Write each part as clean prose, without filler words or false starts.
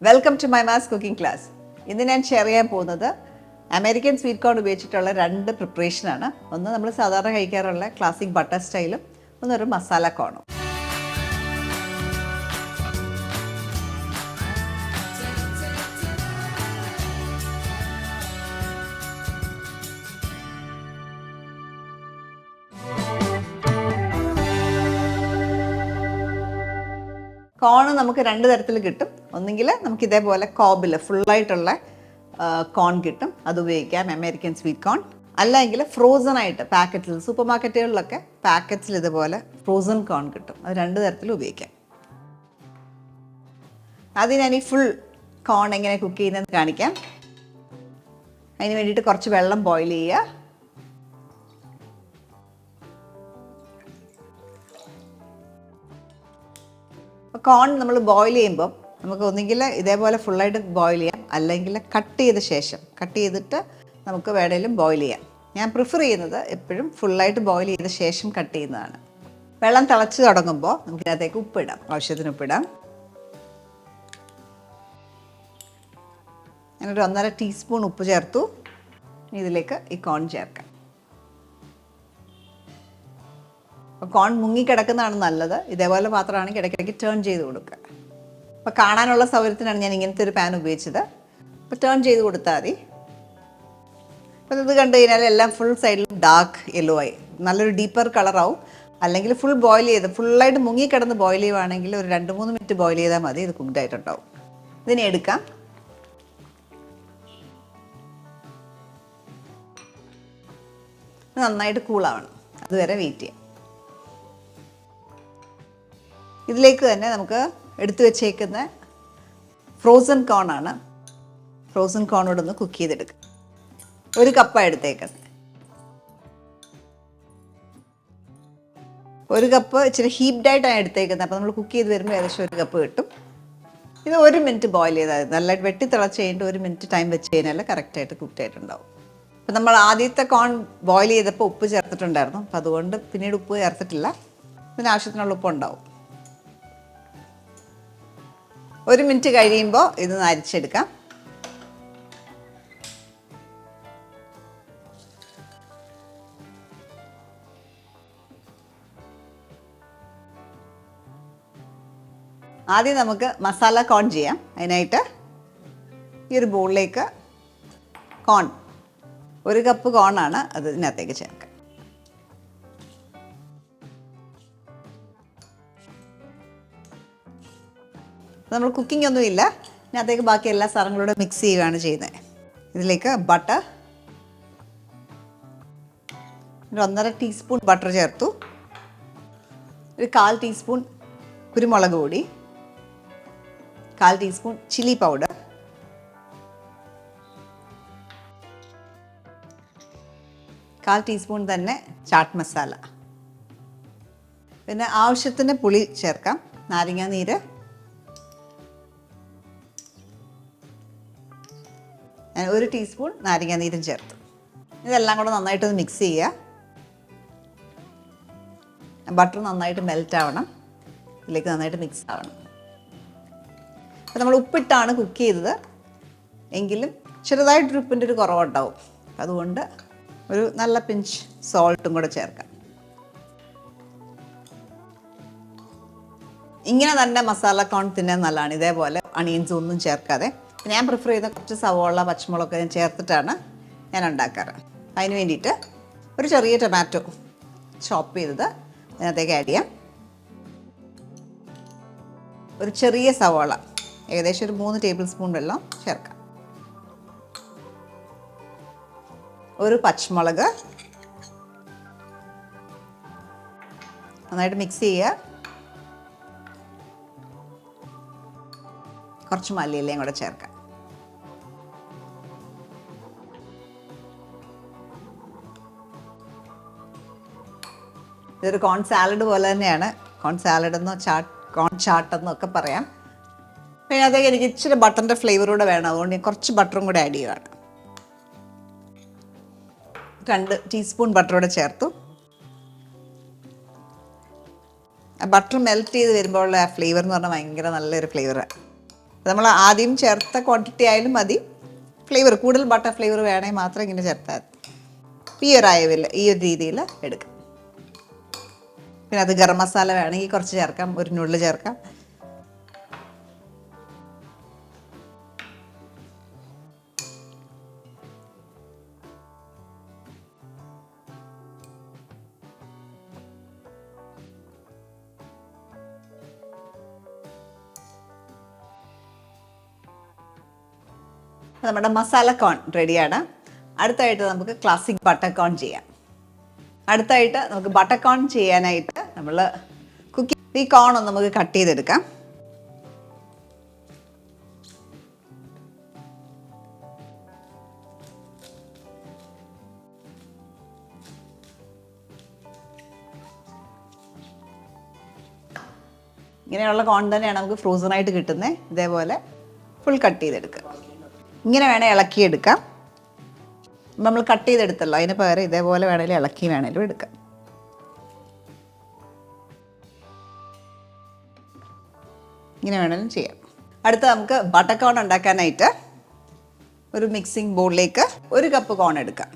Welcome to Mahimas cooking class. ഇന്ന് ഞാൻ share ചെയ്യാൻ പോകുന്നത് അമേരിക്കൻ സ്വീറ്റ് കോൺ ഉപയോഗിച്ചിട്ടുള്ള രണ്ട് പ്രിപ്പറേഷനാണ്. ഒന്ന് നമ്മൾ സാധാരണ കഴിക്കാറുള്ള ക്ലാസിക് ബട്ടർ സ്റ്റൈലും ഒന്നൊരു മസാല കോണും. കോൺ നമുക്ക് രണ്ട് തരത്തിൽ കിട്ടും. ഒന്നെങ്കിൽ നമുക്ക് ഇതേപോലെ കോബിൽ ഫുള്ളായിട്ടുള്ള കോൺ കിട്ടും, അത് ഉപയോഗിക്കാം, അമേരിക്കൻ സ്വീറ്റ് കോൺ. അല്ലെങ്കിൽ ഫ്രോസൺ ആയിട്ട് പാക്കറ്റിൽ സൂപ്പർ മാർക്കറ്റുകളിലൊക്കെ പാക്കറ്റ്സിൽ ഇതുപോലെ ഫ്രോസൺ കോൺ കിട്ടും. അത് രണ്ട് തരത്തിൽ ഉപയോഗിക്കാം. അത് ഞാൻ ഈ ഫുൾ കോൺ എങ്ങനെ കുക്ക് ചെയ്യുന്നതെന്ന് കാണിക്കാം. അതിന് വേണ്ടിയിട്ട് കുറച്ച് വെള്ളം ബോയിൽ ചെയ്യുക. കോൺ നമ്മൾ ബോയിൽ ചെയ്യുമ്പം നമുക്ക് ഒന്നുകിൽ ഇതേപോലെ ഫുള്ളായിട്ട് ബോയിൽ ചെയ്യാം, അല്ലെങ്കിൽ കട്ട് ചെയ്തിട്ട് നമുക്ക് വേണേലും ബോയിൽ ചെയ്യാം. ഞാൻ പ്രിഫർ ചെയ്യുന്നത് എപ്പോഴും ഫുള്ളായിട്ട് ബോയിൽ ചെയ്ത ശേഷം കട്ട് ചെയ്യുന്നതാണ്. വെള്ളം തിളച്ച് തുടങ്ങുമ്പോൾ നമുക്കിതിനകത്തേക്ക് ഉപ്പിടാം, ആവശ്യത്തിന് ഉപ്പിടാം. ഞാനൊരു 1.5 ടീസ്പൂൺ ഉപ്പ് ചേർത്തു. ഇതിലേക്ക് ഈ കോൺ ചേർക്കാം. കോൺ മുങ്ങിക്കിടക്കുന്നതാണ് നല്ലത്. ഇതേപോലെ പാത്രമാണെങ്കിൽ ഇടയ്ക്കിടയ്ക്ക് ടേൺ ചെയ്ത് കൊടുക്കുക. അപ്പോൾ കാണാനുള്ള സൗകര്യത്തിനാണ് ഞാൻ ഇങ്ങനത്തെ ഒരു പാൻ ഉപയോഗിച്ചത്. അപ്പോൾ ടേൺ ചെയ്ത് കൊടുത്താൽ മതി. അപ്പോൾ ഇത് കണ്ടു കഴിഞ്ഞാൽ എല്ലാം ഫുൾ സൈഡിലും ഡാർക്ക് യെല്ലോ ആയി, നല്ലൊരു ഡീപ്പർ കളറാവും. അല്ലെങ്കിൽ ഫുള്ളായിട്ട് മുങ്ങിക്കിടന്ന് ബോയിൽ ചെയ്യുവാണെങ്കിൽ ഒരു 2-3 മിനിറ്റ് ബോയിൽ ചെയ്താൽ മതി, ഇത് കുക്ക്ഡ് ആയിട്ടുണ്ടാവും. ഇതിനെ എടുക്കാം. നന്നായിട്ട് കൂളാവണം, അതുവരെ വെയിറ്റ് ചെയ്യാം. ഇതിലേക്ക് തന്നെ നമുക്ക് എടുത്തു വെച്ചേക്കുന്ന ഫ്രോസൺ കോണാണ്. ഫ്രോസൺ കോണോടൊന്ന് കുക്ക് ചെയ്തെടുക്കുക. 1 കപ്പാണ് എടുത്തേക്കുന്നത്. 1 കപ്പ് ഇച്ചിരി ഹീപ്ഡായിട്ടാണ് എടുത്തേക്കുന്നത്. അപ്പോൾ നമ്മൾ കുക്ക് ചെയ്ത് വരുമ്പോൾ ഏകദേശം 1 കപ്പ് കിട്ടും. ഇത് 1 മിനിറ്റ് ബോയിൽ ചെയ്താൽ മതി. നല്ലതായിട്ട് വെട്ടി തിളച്ച് കഴിഞ്ഞിട്ട് 1 മിനിറ്റ് ടൈം വെച്ച് കഴിഞ്ഞാൽ കറക്റ്റായിട്ട് കുക്ക് ആയിട്ടുണ്ടാവും. അപ്പോൾ നമ്മൾ ആദ്യത്തെ കോൺ ബോയിൽ ചെയ്തപ്പോൾ ഉപ്പ് ചേർത്തിട്ടുണ്ടായിരുന്നു. അപ്പോൾ അതുകൊണ്ട് പിന്നീട് ഉപ്പ് ചേർത്തിട്ടില്ല. ഇതിന് ആവശ്യത്തിനുള്ള ഉപ്പ് ഉണ്ടാവും. 1 മിനിറ്റ് കഴിയുമ്പോൾ ഇത് അരിച്ചെടുക്കാം. ആദ്യം നമുക്ക് മസാല കോൺ ചെയ്യാം. അതിനായിട്ട് ഈ ഒരു ബൗളിലേക്ക് കോൺ, 1 കപ്പ് കോണാണ്, അത് ഇതിനകത്തേക്ക് ചേർക്കാം. നമ്മൾ കുക്കിംഗ് ഒന്നുമില്ല, ഇതിനകത്തേക്ക് ബാക്കി എല്ലാ സാധനങ്ങളൂടെ മിക്സ് ചെയ്യുകയാണ് ചെയ്യുന്നത്. ഇതിലേക്ക് ബട്ടർ, 1.5 ടീസ്പൂൺ ബട്ടർ ചേർത്തു. 1/4 ടീസ്പൂൺ കുരുമുളക് പൊടി, 1/4 ടീസ്പൂൺ ചില്ലി പൗഡർ, 1/4 ടീസ്പൂൺ തന്നെ ചാട്ട് മസാല. പിന്നെ ആവശ്യത്തിന് പുളി ചേർക്കാം, നാരങ്ങാ നീര്. ഞാൻ 1 ടീസ്പൂൺ നാരങ്ങാ നീരും ചേർത്തു. ഇതെല്ലാം കൂടെ നന്നായിട്ടൊന്ന് മിക്സ് ചെയ്യുക. ബട്ടർ നന്നായിട്ട് മെൽറ്റ് ആവണം, ഇതിലേക്ക് നന്നായിട്ട് മിക്സ് ആവണം. അപ്പോൾ നമ്മൾ ഉപ്പിട്ടാണ് കുക്ക് ചെയ്തത്, എങ്കിലും ചെറുതായിട്ടൊരു ഉപ്പിൻ്റെ ഒരു കുറവുണ്ടാവും. അതുകൊണ്ട് ഒരു നല്ല പിഞ്ച് സോൾട്ടും കൂടെ ചേർക്കാം. ഇങ്ങനെ തന്നെ മസാല കോൺ തിന്നാൻ നല്ലതാണ്, ഇതേപോലെ അണിയൻസ് ഒന്നും ചേർക്കാതെ. ഞാൻ പ്രിഫർ ചെയ്യുന്ന കുറച്ച് സവോള, പച്ചമുളകൊക്കെ ഞാൻ ചേർത്തിട്ടാണ് ഞാൻ ഉണ്ടാക്കാറ്. അതിന് വേണ്ടിയിട്ട് ഒരു ചെറിയ ടൊമാറ്റോ ചോപ്പ് ചെയ്തത് അതിനകത്തേക്ക് ആഡ് ചെയ്യാം. ഒരു ചെറിയ സവോള, ഏകദേശം ഒരു 3 ടേബിൾ സ്പൂൺ വെള്ളം ചേർക്കാം. ഒരു പച്ചമുളക് നന്നായിട്ട് മിക്സ് ചെയ്യുക. കുറച്ച് മല്ലിയിലയും കൂടെ ചേർക്കാം. ഇതൊരു കോൺ സാലഡ് പോലെ തന്നെയാണ്. കോൺ സാലഡ് എന്നോ കോൺ ചാട്ട് എന്നോ ഒക്കെ പറയാം. പിന്നെ അതൊക്കെ എനിക്ക് ഇച്ചിരി ബട്ടറിൻ്റെ ഫ്ലേവറൂടെ വേണം, അതുകൊണ്ട് ഞാൻ കുറച്ച് ബട്ടറും കൂടെ ആഡ് ചെയ്യുകയാണ്. 2 ടീസ്പൂൺ ബട്ടറൂടെ ചേർത്തു. ബട്ടർ മെൽറ്റ് ചെയ്ത് വരുമ്പോൾ ആ ഫ്ലേവർ എന്ന് പറഞ്ഞാൽ ഭയങ്കര നല്ലൊരു ഫ്ലേവറാണ്. നമ്മൾ ആദ്യം ചേർത്ത ക്വാണ്ടിറ്റി ആയാലും മതി. ഫ്ലേവർ കൂടുതൽ ബട്ടർ ഫ്ലേവർ വേണമെങ്കിൽ മാത്രം ഇങ്ങനെ ചേർത്താൽ മതി. ഈ ഒരു അയവിൽ ഈ ഒരു രീതിയിൽ എടുക്കാം. പിന്നെ അത് ഗരം മസാല വേണമെങ്കിൽ കുറച്ച് ചേർക്കാം, ഒരു നുള്ള് ചേർക്കാം. നമ്മുടെ മസാല കോൺ റെഡിയാണ്. അടുത്തായിട്ട് നമുക്ക് ക്ലാസിക് ബട്ടർ കോൺ ചെയ്യാം. അടുത്തായിട്ട് നമുക്ക് ബട്ടർ കോൺ ചെയ്യാനായിട്ട് നമ്മൾ ഈ കോൺ ഒന്ന് നമുക്ക് കട്ട് ചെയ്തെടുക്കാം. ഇങ്ങനെയുള്ള കോൺ തന്നെയാണ് നമുക്ക് ഫ്രോസണായിട്ട് കിട്ടുന്നത്. ഇതേപോലെ ഫുൾ കട്ട് ചെയ്തെടുക്കുക. ഇങ്ങനെ വേണേൽ ഇളക്കിയെടുക്കാം. നമ്മൾ കട്ട് ചെയ്തെടുത്തല്ലോ, അതിന് പകരം ഇതേപോലെ വേണേലും ഇളക്കി വേണേലും എടുക്കാം. ഇങ്ങനെ വേണേലും ചെയ്യാം. അടുത്ത നമുക്ക് ബട്ടർ കോൺ ഉണ്ടാക്കാനായിട്ട് ഒരു മിക്സിംഗ് ബൗളിലേക്ക് 1 കപ്പ് കോൺ എടുക്കാം.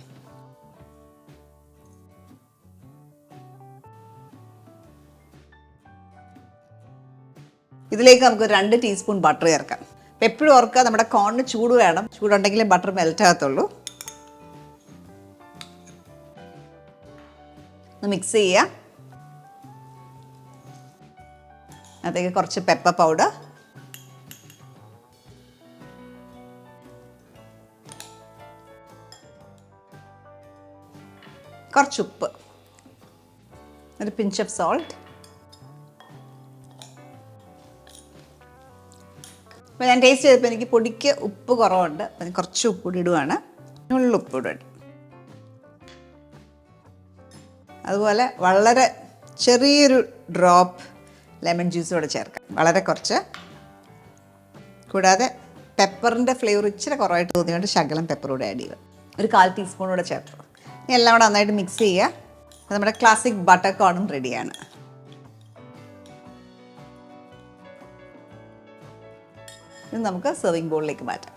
ഇതിലേക്ക് നമുക്ക് 2 ടീസ്പൂൺ ബട്ടർ ചേർക്കാം. എപ്പോഴും ഓർക്കുക, നമ്മുടെ കോണിന് ചൂട് വേണം. ചൂടുണ്ടെങ്കിലേ ബട്ടർ മെൽറ്റ് ആകത്തുള്ളൂ. ഒന്ന് മിക്സ് ചെയ്യാം. അതിലേക്ക് കുറച്ച് പെപ്പർ പൗഡർ, കുറച്ച് ഉപ്പ്, ഒരു പിഞ്ച് ഓഫ് സോൾട്ട്. അപ്പോൾ ഞാൻ ടേസ്റ്റ് ചെയ്തപ്പോൾ എനിക്ക് പൊടിക്ക് ഉപ്പ് കുറവുണ്ട്. അപ്പം കുറച്ച് ഉപ്പ് കൂടി ഇടുവാണ്. ഉപ്പ് ഇടും. അതുപോലെ വളരെ ചെറിയൊരു ഡ്രോപ്പ് ലെമൺ ജ്യൂസ് കൂടെ ചേർക്കാം, വളരെ കുറച്ച്. കൂടാതെ പെപ്പറിൻ്റെ ഫ്ലേവർ ഇച്ചിരി കുറവായിട്ട് തോന്നിയുകൊണ്ട് ശകലം പെപ്പർ കൂടെ ആഡ് ചെയ്യുക. ഒരു 1/4 ടീസ്പൂൺ കൂടെ ചേർക്കുക. ഇനി എല്ലാം കൂടെ നന്നായിട്ട് മിക്സ് ചെയ്യുക. അപ്പോൾ നമ്മുടെ ക്ലാസിക് ബട്ടർ കോണും റെഡിയാണ്. ഇത് നമുക്ക് സെർവിങ് ബൗളിലേക്ക് മാറ്റാം.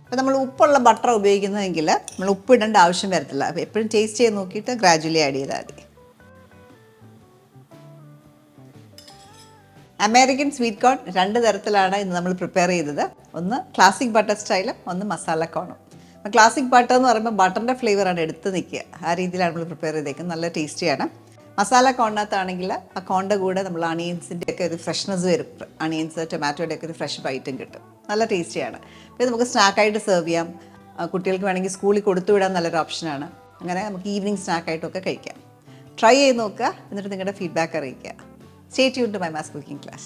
അപ്പോൾ നമ്മൾ ഉപ്പുള്ള ബട്ടർ ഉപയോഗിക്കുന്നതെങ്കിൽ നമ്മൾ ഉപ്പ് ഇടേണ്ട ആവശ്യം വരത്തില്ല. അപ്പോൾ എപ്പോഴും ടേസ്റ്റ് ചെയ്ത് നോക്കിയിട്ട് ഗ്രാജുവലി ആഡ് ചെയ്താൽ മതി. അമേരിക്കൻ സ്വീറ്റ് കോൺ 2 തരത്തിലാണ് ഇന്ന് നമ്മൾ പ്രിപ്പയർ ചെയ്തത്. ഒന്ന് ക്ലാസിക് ബട്ടർ സ്റ്റൈലും, ഒന്ന് മസാല കോണും. അപ്പോൾ ക്ലാസിക് ബട്ടർ എന്ന് പറയുമ്പോൾ ബട്ടറിൻ്റെ ഫ്ലേവറാണ് എടുത്ത് നിൽക്കുക. ആ രീതിയിലാണ് നമ്മൾ പ്രിപ്പയർ ചെയ്തേക്കുന്നത്. നല്ല ടേസ്റ്റിയാണ്. മസാല കോണിനകത്താണെങ്കിൽ ആ കോണിൻ്റെ കൂടെ നമ്മൾ അണിയൻസിൻ്റെ ഒക്കെ ഒരു ഫ്രഷ്നെസ് വരും. അണിയൻസ്, ടൊമാറ്റോയുടെ ഒക്കെ ഒരു ഫ്രഷ് ബൈറ്റും കിട്ടും. നല്ല ടേസ്റ്റിയാണ്. അപ്പോൾ നമുക്ക് സ്നാക്കായിട്ട് സെർവ് ചെയ്യാം. കുട്ടികൾക്ക് വേണമെങ്കിൽ സ്കൂളിൽ കൊടുത്തു വിടാൻ നല്ലൊരു ഓപ്ഷനാണ്. അങ്ങനെ നമുക്ക് ഈവനിങ് സ്നാക്കായിട്ടൊക്കെ കഴിക്കാം. ട്രൈ ചെയ്ത് നോക്കുക. എന്നിട്ട് നിങ്ങളുടെ ഫീഡ്ബാക്ക് അറിയിക്കുക. Stay tuned to my Mass Cooking class.